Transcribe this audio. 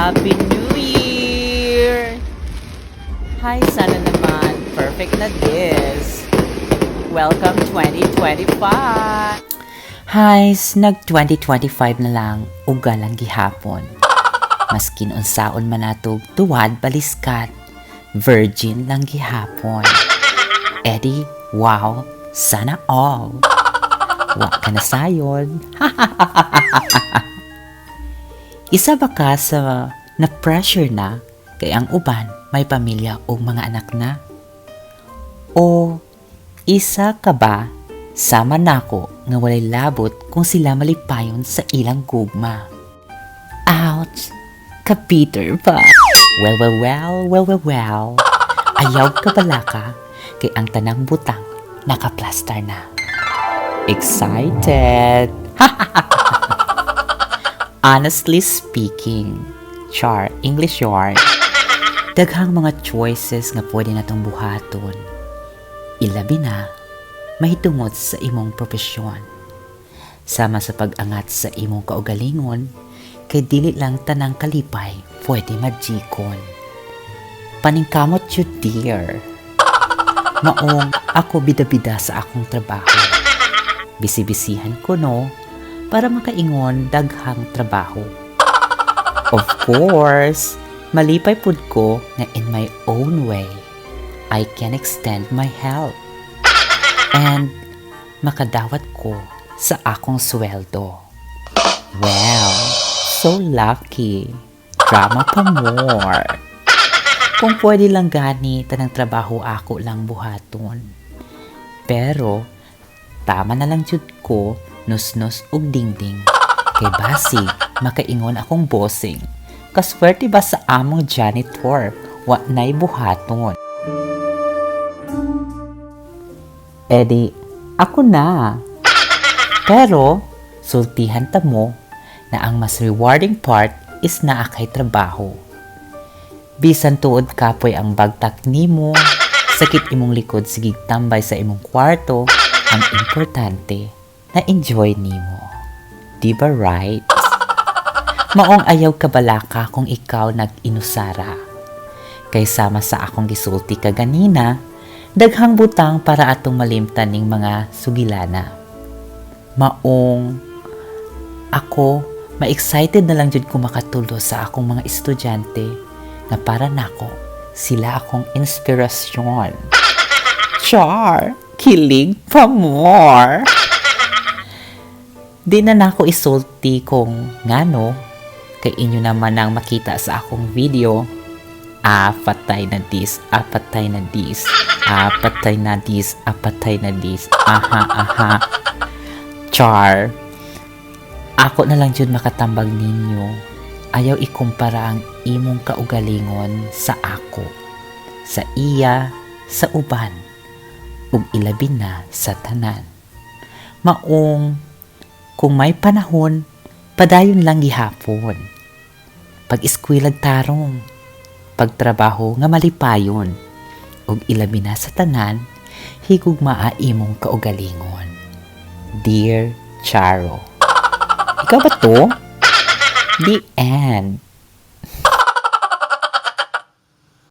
Happy New Year! Hi, sana naman. Perfect na this. Welcome 2025! Hi, nag-2025 na lang, uga lang gihapon. Maskin unsaon man natog tuwad baliskat, virgin lang gihapon. Eddie, wow, sana all. Wa ka na sayon. Isa ba ka sa na-pressure na kay ang uban may pamilya o mga anak na? O isa ka ba sama nako nga walay labot kung sila malipayon sa ilang gugma? Ouch! Ka-Peter pa! Well. Ayaw ka bala ka kay ang tanang butang naka-plaster na. Excited! Honestly speaking, char, English yarn, daghang mga choices nga pwede natong buhaton. Ilabi na, mahitungod sa imong profesyon. Sama sa pag-angat sa imong kaugalingon, kay dili lang tanang kalipay pwede majikon. Paningkamot you dear. Maong ako bida-bida sa akong trabaho. Bisi-bisihan ko no, para makaingon daghang trabaho. Of course, malipay pud ko nga in my own way, I can extend my help. And makadawat ko sa akong sweldo. Well, so lucky. Drama pa more. Kung pwede lang gani, tanang trabaho ako lang buhaton. Pero, tama na lang jud ko, nus-nus ug dingding. Kay basi, makaingon akong bossing. Kaswerte ba sa among janitor, wa na'y buhaton. Edi, ako na. Pero, sultihan ta mo na ang mas rewarding part is naa kay trabaho. Bisan tuod kapoy ang bagtak nimo, sakit imong likod sigig tambay sa imong kwarto, ang importante na enjoy nimo. Di ba right? Maong ayaw ka balaka kung ikaw nag-inusara. Kay sama sa akong gisulti ka ganina, daghang butang para atong malimtan ning mga sugilana. Maong ako, ma-excited na lang jud ko makatulo sa akong mga estudyante na para nako sila akong inspirasyon. Char! Kilig pa more! Di na nako isulti kung ngano, kay inyo naman ang makita sa akong video. Patay na dis, patay na dis, patay na dis, patay na dis, aha. Char! Ako na lang jud makatambag ninyo. Ayaw ikumpara ang imong kaugalingon sa ako, sa iya, sa uban, ug ilabi na sa tanan. Maong, kung may panahon, padayon lang gihapon. Pag-iskwilag tarong, pagtrabaho nga malipayon, ug ilabi na sa tanan, higugmaa imong kaugalingon. Dear Charo. Ikaw ba to? The end.